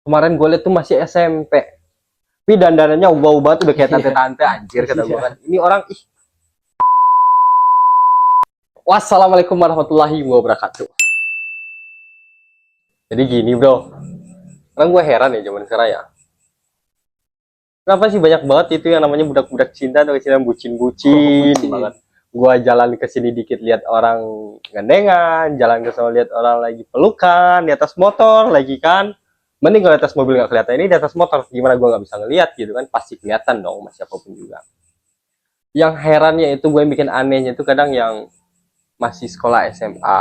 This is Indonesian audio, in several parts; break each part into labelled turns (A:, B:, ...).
A: Kemarin gue liat tuh masih SMP. Tapi dandanannya ubah banget, udah kayak tante-tante anjir kata gue kan. Ini orang ih. Wassalamualaikum warahmatullahi wabarakatuh. Jadi gini bro, sekarang gue heran ya zaman sekarang ya. Kenapa sih banyak banget itu yang namanya budak-budak cinta atau cinta bucin-bucin banget. Gue jalan ke sini dikit lihat orang gandengan, jalan ke sana lihat orang lagi pelukan di atas motor lagi kan. Mending kalau di atas mobil nggak kelihatan, ini di atas motor gimana gue nggak bisa ngelihat gitu kan, pasti kelihatan dong sama siapapun juga. Yang herannya itu gue yang bikin anehnya itu kadang yang masih sekolah SMA,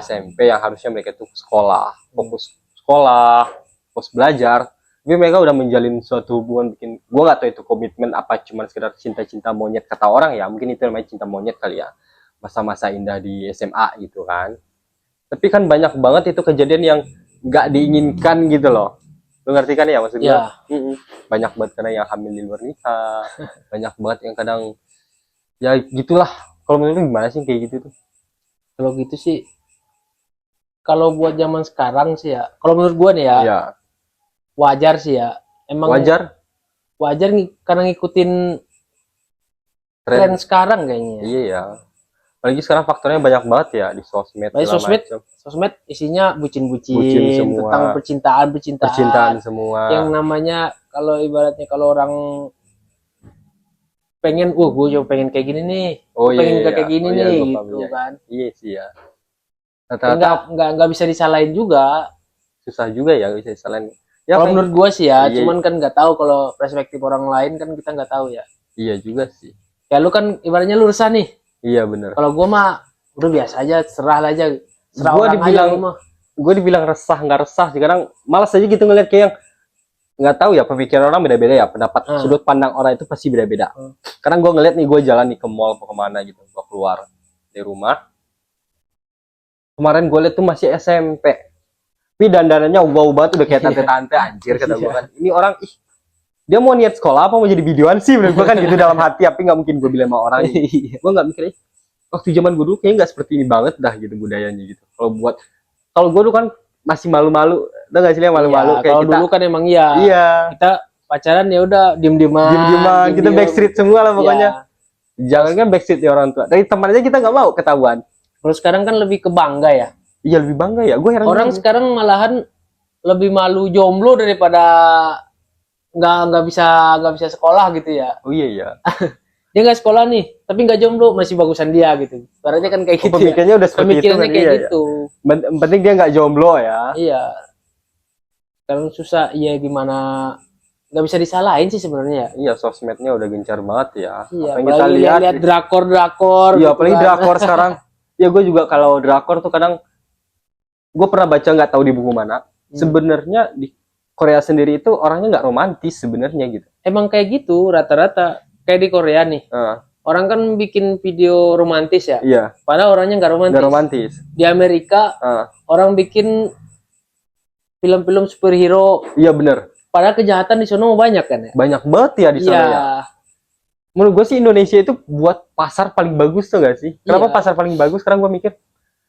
A: SMP yang harusnya mereka tuh sekolah, fokus belajar, tapi mereka udah menjalin suatu hubungan bikin gue nggak tahu itu komitmen apa cuman sekedar cinta-cinta monyet kata orang ya, mungkin itu namanya cinta monyet kali ya, masa-masa indah di SMA gitu kan. Tapi kan banyak banget itu kejadian yang nggak diinginkan gitu loh, lu ngerti kan ya maksudnya? Banyak banget kadang yang hamil di luar nikah, banyak banget yang kadang ya gitulah. Kalau menurut lu gimana sih kayak gitu tuh?
B: Kalau gitu sih, kalau buat zaman sekarang sih ya, kalau menurut gua nih ya,
A: Ya
B: wajar sih ya. Emang
A: wajar,
B: karena ngikutin tren sekarang kayaknya.
A: iya ya, apalagi sekarang faktornya banyak banget ya di sosmed
B: Banyak
A: segala
B: sosmed,
A: macam.
B: sosmed isinya
A: Bucin
B: bucin-bucin
A: semua,
B: tentang percintaan.
A: percintaan semua.
B: Yang namanya kalau ibaratnya kalau orang pengen, gue juga pengen kayak gini nih,
A: Oh iya,
B: pengen
A: iya,
B: kayak gini
A: oh iya,
B: nih,
A: gua paham,
B: gitu
A: iya.
B: kan.
A: Iya sih ya,
B: Ya,
A: rata-rata
B: nggak bisa disalahin juga.
A: susah juga ya bisa selain ya
B: Kalau
A: kayak
B: menurut gue sih ya,
A: iya,
B: cuman kan nggak tahu kalau perspektif orang lain kan kita nggak tahu ya.
A: iya juga sih,
B: Ya lu kan ibaratnya lu resah nih.
A: iya bener.
B: Kalau gue mah udah biasa aja, serah aja, serah
A: Gue
B: orang
A: dibilang
B: aja gua mah.
A: gue dibilang resah nggak resah sih, kadang malas aja gitu ngeliat kayak yang nggak tahu ya, pemikiran orang beda-beda ya, pendapat sudut pandang orang itu pasti beda-beda. Kadang gue ngeliat nih, gue jalan nih ke mall atau kemana gitu, gue keluar dari rumah, kemarin gue liat tuh masih SMP, tapi dandanannya ubah banget, udah kayak tante-tante anjir kata gue kan. Ini orang ih, dia mau niat sekolah apa mau jadi videoan sih menurut gue kan gitu dalam hati, tapi nggak mungkin gue bilang sama orang. Gue nggak mikir waktu zaman gue dulu kayaknya nggak seperti ini banget dah gitu budayanya gitu. Kalau gue dulu kan masih malu-malu, udah nggak sih yang malu-malu
B: Iya,
A: kayak
B: kalau
A: kita
B: dulu kan emang iya.
A: kita
B: Pacaran ya udah diem-dieman,
A: kita backstreet semua lah pokoknya.
B: Iya.
A: Jangan kan backstreet ya orang tua, dari teman aja kita nggak mau ketahuan.
B: Kalau sekarang kan lebih ke bangga ya.
A: Iya lebih bangga ya, gue heran
B: Orang
A: banget.
B: sekarang malahan lebih malu jomblo daripada nggak bisa sekolah gitu ya.
A: Oh iya ya,
B: Dia nggak sekolah nih, tapi nggak jomblo, masih bagusan dia gitu. Ibaratnya kan kayak gitu.
A: pemikirannya
B: Ya.
A: udah seperti itu
B: Pemikirannya
A: kan,
B: kayak
A: iya,
B: gitu.
A: ya. Penting dia nggak jomblo ya.
B: Iya. Sekarang susah, iya gimana? Nggak bisa disalahin sih sebenarnya.
A: Iya, sosmednya udah gencar banget ya.
B: Iya,
A: apa yang kita lihat
B: drakor.
A: Iya,
B: Gitu
A: apalagi
B: kan.
A: drakor sekarang. Ya gue juga kalau drakor tuh kadang gue pernah baca nggak tahu di buku mana. Sebenarnya di Korea sendiri itu orangnya nggak romantis sebenarnya gitu.
B: Emang kayak gitu rata-rata, kayak di Korea nih. Orang kan bikin video romantis ya.
A: Iya.
B: Padahal orangnya nggak romantis.
A: Nggak romantis.
B: Di Amerika orang bikin film-film superhero.
A: Iya bener.
B: Padahal kejahatan di sana banyak kan ya.
A: Banyak banget ya di sana ya. Menurut gue sih Indonesia itu buat pasar paling bagus tuh gak sih? Kenapa pasar paling bagus? Sekarang gue mikir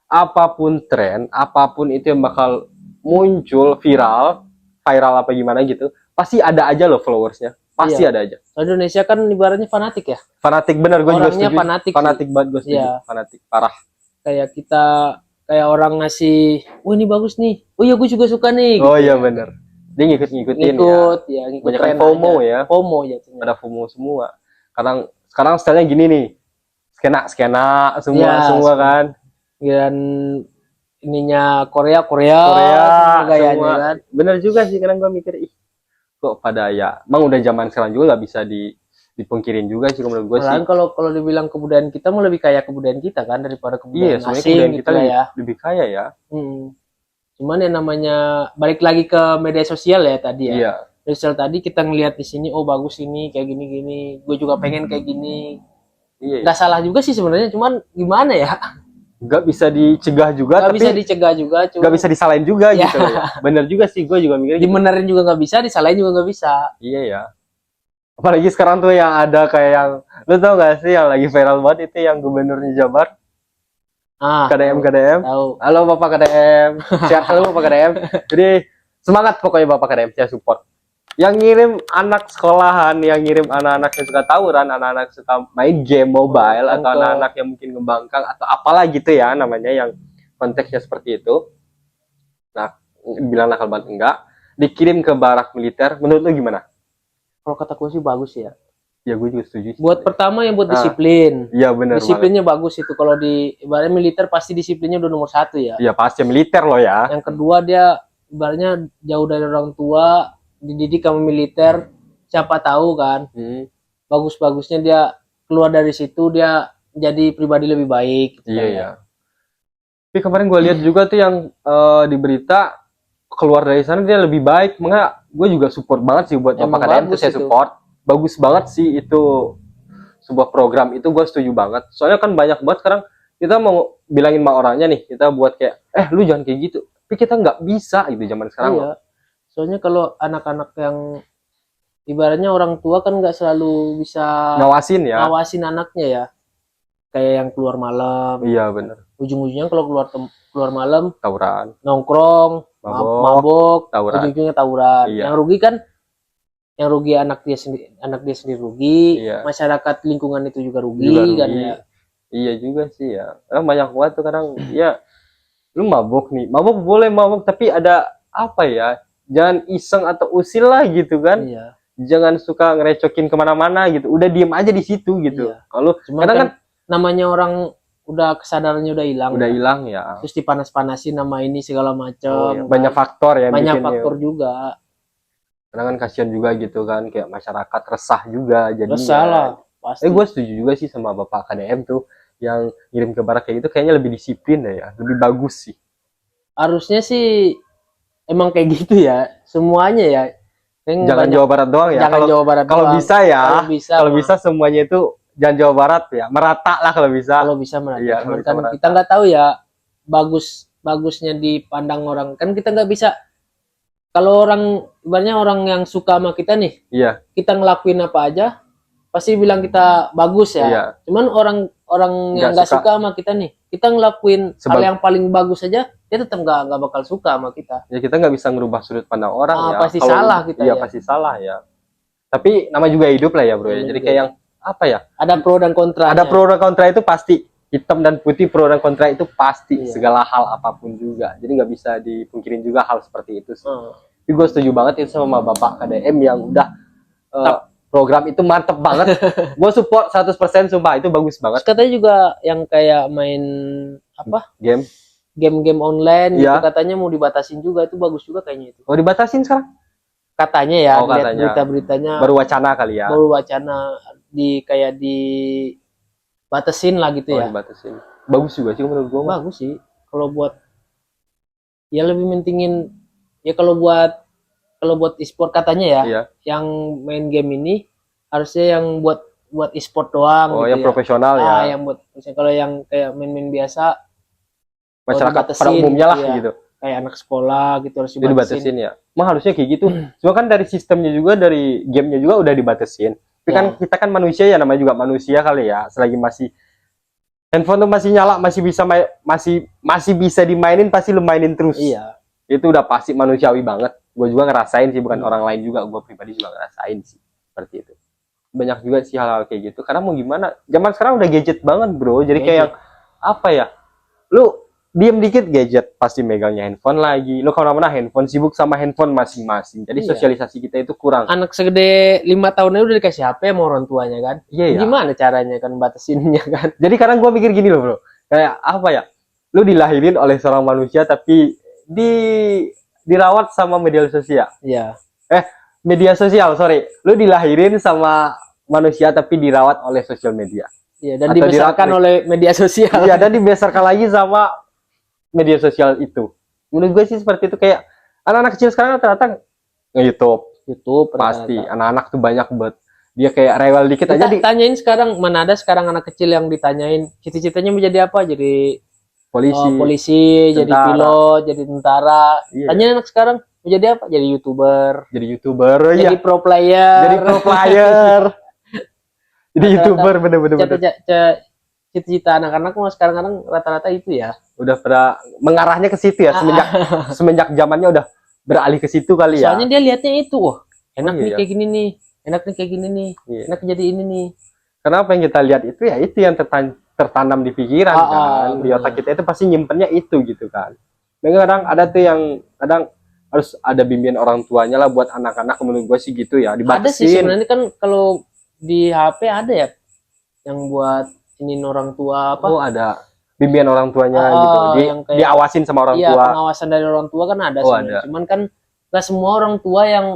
A: apapun tren, apapun itu yang bakal muncul viral apa gimana gitu, pasti ada aja loh followersnya, pasti ada aja.
B: Indonesia kan ibaratnya fanatik ya.
A: Fanatik bener, gue juga setuju.
B: Fanatik
A: banget gue setuju. Fanatik parah.
B: Kayak kita, kayak orang ngasih, oh ini bagus nih, oh iya gue juga suka nih.
A: Oh iya bener, dia ngikutin ya. Banyak kan FOMO ya.
B: FOMO ya.
A: Ada FOMO semua. Sekarang stylenya gini nih, skena semua kan.
B: Dan ininya Korea gayanya
A: semua.
B: Kan.
A: Bener juga sih, kadang gue mikir kok pada ya, emang udah zaman sekarang juga nggak bisa dipungkirin juga sih menurut gue sih.
B: Kalau dibilang kebudayaan kita mau lebih kaya kebudayaan kita kan daripada kebudayaan asing.
A: Kebudayaan
B: gitu
A: kita lebih kaya ya.
B: Cuman yang namanya balik lagi ke media sosial ya tadi ya.
A: Iya.
B: Sosial tadi kita ngelihat di sini, oh bagus ini kayak gini, gue juga pengen kayak gini.
A: Iya.
B: Nggak salah juga sih sebenarnya, cuman gimana ya?
A: Nggak bisa dicegah juga,
B: nggak bisa dicegah juga,
A: nggak bisa disalahin juga gitu ya. Bener juga sih, gue juga mikir
B: dibenerin juga nggak bisa, disalahin juga nggak bisa.
A: Iya ya, apalagi sekarang tuh yang ada kayak yang, lu tau gak sih yang lagi viral banget itu yang gubernurnya Jabar, KDM.
B: Tahu.
A: Halo Bapak KDM, sehat selalu Bapak KDM. Jadi Semangat pokoknya Bapak KDM, saya support. Yang ngirim anak sekolahan, yang ngirim anak-anak yang suka tawuran, anak-anak suka main game mobile, atau anak-anak yang mungkin ngembangkang atau apalah gitu ya namanya, yang konteksnya seperti itu. Nah, bilang nakal banget enggak, dikirim ke barak militer, menurut lu gimana?
B: Kalau kata gue sih bagus ya.
A: Ya gue juga setuju sih.
B: Buat pertama yang buat disiplin.
A: Iya benar.
B: Disiplinnya bagus itu. Kalau di ibaratnya militer pasti disiplinnya udah nomor 1 ya.
A: Iya pasti militer loh ya.
B: Yang kedua dia ibaratnya jauh dari orang tua, dididik sama militer, siapa tahu kan. Bagus-bagusnya dia keluar dari situ dia jadi pribadi lebih baik.
A: Iya ya. Tapi kemarin gue lihat juga tuh yang di berita keluar dari sana dia lebih baik. Makanya gue juga support banget sih buat Bapak KDM itu, saya support. Bagus banget sih itu sebuah program itu, gue setuju banget. Soalnya kan banyak banget sekarang kita mau bilangin sama orangnya nih, kita buat kayak lu jangan kayak gitu. Tapi kita nggak bisa gitu zaman sekarang.
B: Iya. Soalnya kalau anak-anak yang ibaratnya orang tua kan nggak selalu bisa ngawasin anaknya ya. Kayak yang keluar malam.
A: Iya benar.
B: Ujung-ujungnya kalau keluar malam
A: tawuran,
B: nongkrong, mabok,
A: tawuran.
B: ujung-ujungnya tawuran.
A: Iya.
B: Yang rugi anak dia sendiri rugi,
A: iya.
B: Masyarakat lingkungan itu juga rugi. Kan ya.
A: Iya juga sih ya. Banyak banget tuh kadang ya lu mabok nih. Mabok boleh mabok, tapi ada apa ya? Jangan iseng atau usil lah gitu kan.
B: Iya.
A: Jangan suka ngerecokin kemana-mana gitu. Udah diem aja di situ gitu.
B: Iya.
A: Kalau
B: kadang kan namanya orang udah kesadarannya udah hilang.
A: Udah hilang ya.
B: Terus dipanas-panasin nama ini segala macam.
A: Iya. Banyak faktor ya.
B: Banyak faktor juga.
A: Karena kan kasihan juga gitu kan, kayak masyarakat resah juga jadinya.
B: Resah lah, pasti.
A: Gue setuju juga sih sama Bapak KDM tuh, yang ngirim ke barak kayak gitu kayaknya lebih disiplin ya, lebih bagus sih.
B: Harusnya sih emang kayak gitu ya, semuanya ya.
A: Jangan Jawa Barat doang ya.
B: Jangan Jawa Barat
A: kalau
B: doang.
A: Bisa ya, kalau bisa semuanya itu jangan Jawa Barat ya, merata lah kalau bisa.
B: Kalau bisa merata.
A: Iya,
B: kan merata. Kita nggak tahu ya bagusnya dipandang orang, kan kita nggak bisa. Kalau ibaratnya orang yang suka sama kita nih,
A: iya.
B: Kita ngelakuin apa aja, pasti bilang kita bagus ya.
A: Iya.
B: Cuman orang yang nggak suka sama kita nih, kita ngelakuin hal yang paling bagus aja, dia tetap nggak bakal suka sama kita.
A: Ya kita nggak bisa ngerubah sudut pandang orang ya.
B: Pasti salah kita
A: ya. Pasti salah ya. Tapi nama juga hidup lah ya bro ya. Jadi kayak yang apa ya?
B: Ada pro dan kontra.
A: Ada pro dan kontra itu pasti. Hitam dan putih, pro dan kontra itu pasti. Segala hal apapun juga. Jadi nggak bisa dipungkirin juga hal seperti itu sih. Tapi gue setuju banget itu sama Bapak KDM yang udah program itu mantep banget. Gue support 100%, sumpah itu bagus banget.
B: Terus katanya juga yang kayak main apa? Game online gitu, katanya mau dibatasin juga, itu bagus juga kayaknya itu.
A: Oh dibatasin sekarang?
B: Katanya ya,
A: katanya.
B: Berita-beritanya.
A: Baru wacana kali ya.
B: Baru wacana batasin lah gitu ya.
A: Dibatasin. Bagus juga sih menurut gue.
B: Bagus sih. Kalau buat ya lebih mentingin ya kalau buat e-sport katanya ya, yang main game ini harusnya yang buat e-sport doang.
A: Oh,
B: gitu
A: yang profesional ya.
B: Yang buat kalau yang kayak main-main biasa
A: masyarakat pada umumnya lah gitu.
B: Kayak anak sekolah gitu harus
A: dibatasin ya. Emang harusnya kayak gitu. Cuma kan dari sistemnya juga, dari gamenya juga udah dibatasin. Tapi kan kita kan manusia ya, namanya juga manusia kali ya. Selagi masih handphone tuh masih nyala, masih bisa dimainin, pasti lu mainin terus.
B: Iya.
A: Itu udah pasti manusiawi banget. Gue juga ngerasain sih, bukan orang lain juga. Gue pribadi juga ngerasain sih seperti itu. Banyak juga sih hal-hal kayak gitu. Karena mau gimana? Zaman sekarang udah gadget banget bro. Jadi kayak apa ya? Lu diem dikit gadget, pasti megangnya handphone lagi. Lu kemana-mana handphone, sibuk sama handphone masing-masing. Jadi sosialisasi kita itu kurang.
B: Anak segede 5 tahun aja udah dikasih HP sama orang tuanya kan.
A: Iya.
B: Gimana caranya kan batasinnya kan?
A: Jadi kadang gue mikir gini loh bro. Kayak apa ya? Lu dilahirin oleh seorang manusia tapi dirawat sama media sosial.
B: Iya.
A: Media sosial, sorry. Lu dilahirin sama manusia tapi dirawat oleh sosial media.
B: Iya, dan dibesarkan oleh media sosial.
A: Iya, dan dibesarkan lagi sama media sosial itu. Menurut gue sih seperti itu. Kayak anak-anak kecil sekarang ternyata YouTube pasti. Anak-anak tuh banyak banget. Dia kayak rewel dikit aja
B: tanyain sekarang, mana ada sekarang anak kecil yang ditanyain cita-citanya menjadi apa? Jadi polisi, jadi pilot, jadi tentara. Tanyain anak sekarang mau jadi apa? Jadi YouTuber, jadi pro player, jadi YouTuber, bener-bener. Cita-cita anak-anak mau sekarang rata-rata itu ya.
A: Udah pada mengarahnya ke situ ya, semenjak zamannya udah beralih ke situ kali ya.
B: Soalnya dia lihatnya itu, wah enak nih
A: iya.
B: kayak gini nih, enak nih kayak gini nih,
A: Iya.
B: enak jadi ini nih.
A: Karena apa yang kita lihat itu ya itu yang tertanam di pikiran kan, di otak kita itu pasti nyimpennya itu gitu kan. Memang kadang ada tuh yang kadang harus ada bimbingan orang tuanya lah buat anak-anak, menurut gue sih gitu ya,
B: Ada sih
A: dibatasin.
B: sebenarnya kan kalau di HP ada ya yang buat ini orang tua apa?
A: Oh ada bimbingan orang tuanya gitu,
B: yang kayak,
A: diawasin sama orang
B: iya,
A: tua.
B: pengawasan dari orang tua kan ada
A: Oh,
B: sebenarnya.
A: ada.
B: Cuman kan gak semua orang tua yang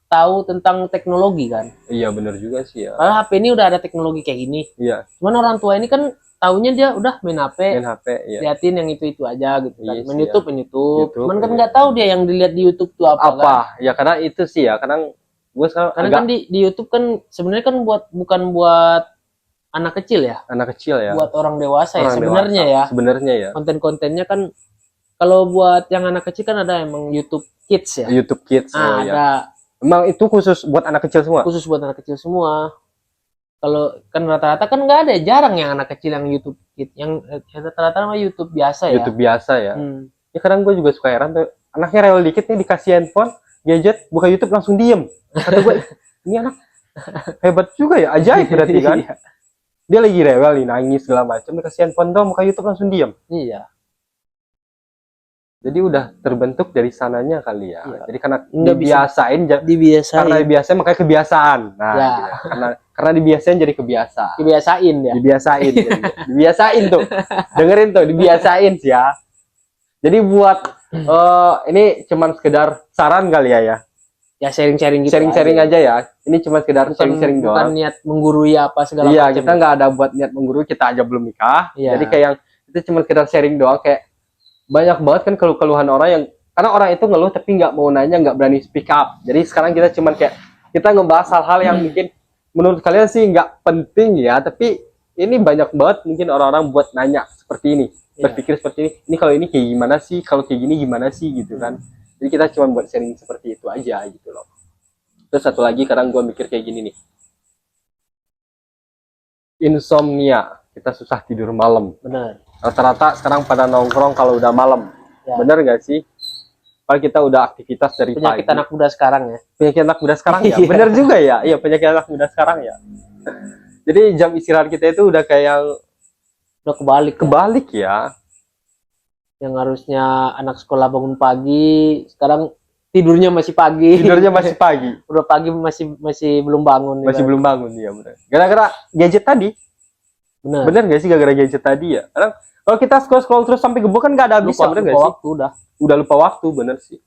B: tahu tentang teknologi kan.
A: Iya bener juga sih ya.
B: Karena HP ini udah ada teknologi kayak gini.
A: Iya.
B: Cuman orang tua ini kan taunya dia udah main HP,
A: Main HP ya.
B: liatin yang itu aja gitu kan.
A: Iya
B: Main
A: sih,
B: YouTube,
A: ya.
B: main YouTube.
A: YouTube,
B: Cuman kan
A: iya.
B: nggak tahu dia yang dilihat di YouTube tuh apa kan.
A: Ya karena itu sih ya, kadang gue sekarang
B: Karena
A: agak
B: kan di YouTube kan sebenarnya kan bukan buat anak kecil ya,
A: anak kecil ya.
B: buat orang dewasa ya
A: Orang
B: sebenarnya
A: dewasa.
B: ya.
A: Sebenarnya ya.
B: Konten-kontennya kan kalau buat yang anak kecil kan ada emang YouTube Kids ya.
A: YouTube Kids.
B: Nah,
A: ya.
B: ada
A: Emang itu khusus buat anak kecil semua?
B: khusus buat anak kecil semua. Kalau kan rata-rata kan nggak ada, jarang yang anak kecil yang YouTube Kids, yang rata-rata mah YouTube biasa ya.
A: YouTube biasa ya.
B: Hmm.
A: Ya kadang gue juga suka heran tuh, anaknya rewel dikit nih dikasih handphone, gadget, buka YouTube langsung diem. Kata gue, ini anak hebat juga ya, ajaib berarti kan.
B: Iya.
A: Dia lagi rewel nih, nangis segala macam, dikasih handphone dong, buka YouTube langsung diem.
B: Iya.
A: Jadi udah terbentuk dari sananya kali ya.
B: Iya.
A: Jadi karena
B: Nggak
A: dibiasain,
B: Dibiasain.
A: karena dibiasain makanya kebiasaan. Nah,
B: Ya.
A: gitu ya. karena dibiasain jadi kebiasaan.
B: Dibiasain ya.
A: Dibiasain, dibiasain tuh. Dengerin tuh, dibiasain sih ya. Jadi buat ini cuman sekedar saran kali ya.
B: Ya sharing-sharing gitu.
A: Sharing-sharing aja ya. Ini cuma sekedar sharing-sharing
B: Bukan
A: doang.
B: niat menggurui apa segala
A: Iya,
B: macam.
A: kita nggak ada buat niat menggurui, kita aja belum nikah.
B: Iya.
A: Jadi kayak yang itu cuma sekedar sharing doang, kayak banyak banget kan keluhan orang yang karena orang itu ngeluh tapi nggak mau nanya, nggak berani speak up. Jadi sekarang kita cuman kayak kita ngebahas hal-hal yang mungkin menurut kalian sih nggak penting ya, tapi ini banyak banget mungkin orang-orang buat nanya seperti ini, berpikir seperti ini. Ini kalau ini kayak gimana sih? Kalau kayak gini gimana sih gitu kan? Jadi kita cuma buat sharing seperti itu aja gitu loh. Terus satu lagi kadang gue mikir kayak gini nih, insomnia, kita susah tidur malam.
B: Benar.
A: Rata-rata sekarang pada nongkrong kalau udah malam.
B: Ya.
A: Bener gak sih? Kalau kita udah aktivitas dari
B: Penyakit
A: pagi.
B: anak muda sekarang ya.
A: Penyakit anak muda sekarang ya.
B: Iya.
A: Bener juga ya. Iya, penyakit anak muda sekarang ya. Jadi jam istirahat kita itu udah kayak yang
B: Udah kebalik
A: ya.
B: Yang harusnya anak sekolah bangun pagi, sekarang tidurnya masih pagi.
A: Tidurnya masih pagi.
B: Udah pagi masih belum bangun.
A: Masih
B: ya.
A: belum bangun ya, bener. Gara-gara gadget tadi.
B: Benar.
A: Bener gak sih gara-gara gadget tadi ya? Karena kalau kita scroll terus sampai gebuk kan gak ada habisnya, bener gak sih?
B: Waktu udah.
A: Udah lupa waktu, bener sih.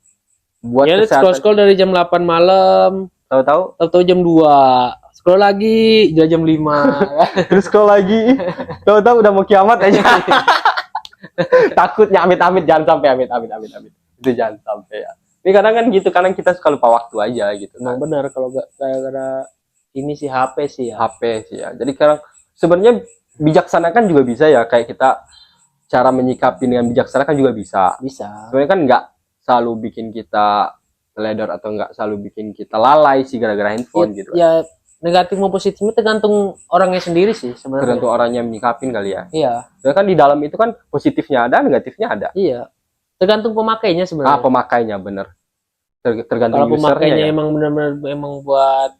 A: Buat
B: Ya
A: kesehatan.
B: scroll dari jam 8 malam, tahu-tahu jam 2. Scroll lagi jam 5.
A: Terus scroll lagi, tahu-tahu udah mau kiamat aja. Takutnya amit-amit, jangan sampai amit. Itu jangan sampai ya. Ini kadang kan gitu, kadang kita suka lupa waktu aja gitu.
B: Emang benar kalau gak gara-gara ini sih HP sih ya.
A: HP sih ya. Jadi kadang sebenarnya bijaksana kan juga bisa ya, kayak kita cara menyikapi dengan bijaksana kan juga bisa.
B: Bisa.
A: Sebenarnya kan nggak selalu bikin kita teledor atau nggak selalu bikin kita lalai sih gara-gara handphone gitu.
B: Ya negatif maupun positifnya tergantung orangnya sendiri sih sebenarnya.
A: Tergantung orangnya menyikapin kali ya.
B: Iya.
A: Soalnya kan di dalam itu kan positifnya ada, negatifnya ada.
B: Iya. Tergantung pemakainya sebenarnya.
A: Pemakainya bener. Tergantung
B: Kalau
A: usernya
B: pemakainya
A: ya.
B: emang benar-benar emang buat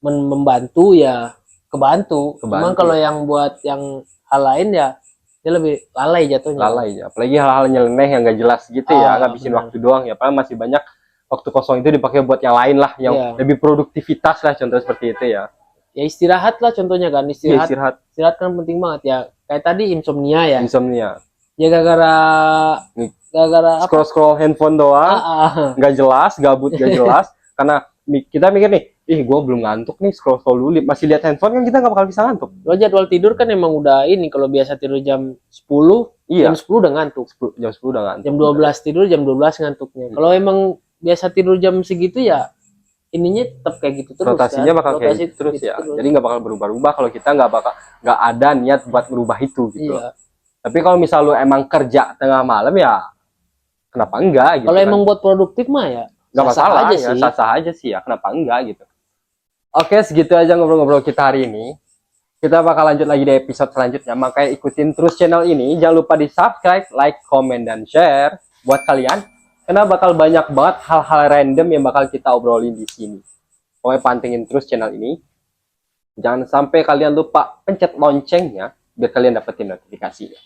B: membantu ya kebantu. Memang kalau yang buat yang hal lain ya dia lebih lalai jatuhnya.
A: Lalai ya. Apalagi hal-hal nyeleneh yang nggak jelas gitu ya, ngabisin
B: bener.
A: waktu doang ya. Padahal masih banyak waktu kosong itu dipakai buat yang lain lah, yang lebih produktivitas lah, contoh seperti itu ya.
B: Ya istirahat lah contohnya kan,
A: Ya,
B: istirahat kan penting banget ya. Kayak tadi insomnia ya.
A: Insomnia.
B: Ya gara-gara apa?
A: Scroll handphone doang, nggak jelas, gabut nggak jelas. Karena kita mikir nih, gue belum ngantuk nih, scroll dulu, masih lihat handphone kan kita nggak bakal bisa ngantuk.
B: Jadwal tidur kan emang udah ini, kalau biasa tidur jam 10,
A: Iya.
B: jam 10 udah ngantuk.
A: Jam 10 udah ngantuk.
B: Jam 12 tidur, jam 12 ngantuknya. Kalau emang biasa tidur jam segitu ya ininya tetap kayak gitu terus.
A: Rotasinya
B: kan?
A: bakal kayak gitu terus ya. Jadi nggak bakal berubah-ubah kalau kita nggak ada niat buat merubah itu gitu.
B: Iya.
A: Tapi kalau misal lu emang kerja tengah malam ya kenapa enggak gitu.
B: Kalau
A: kan.
B: emang buat produktif mah ya
A: nggak masalah
B: aja
A: ya,
B: sih.
A: sah-sah aja sih ya, kenapa enggak gitu. Oke, segitu aja ngobrol-ngobrol kita hari ini. Kita bakal lanjut lagi di episode selanjutnya, makanya ikutin terus channel ini. Jangan lupa di subscribe, like, comment, dan share. Buat kalian Karena bakal banyak banget hal-hal random yang bakal kita obrolin di sini. Pokoknya pantengin terus channel ini. Jangan sampai kalian lupa pencet loncengnya biar kalian dapetin notifikasinya.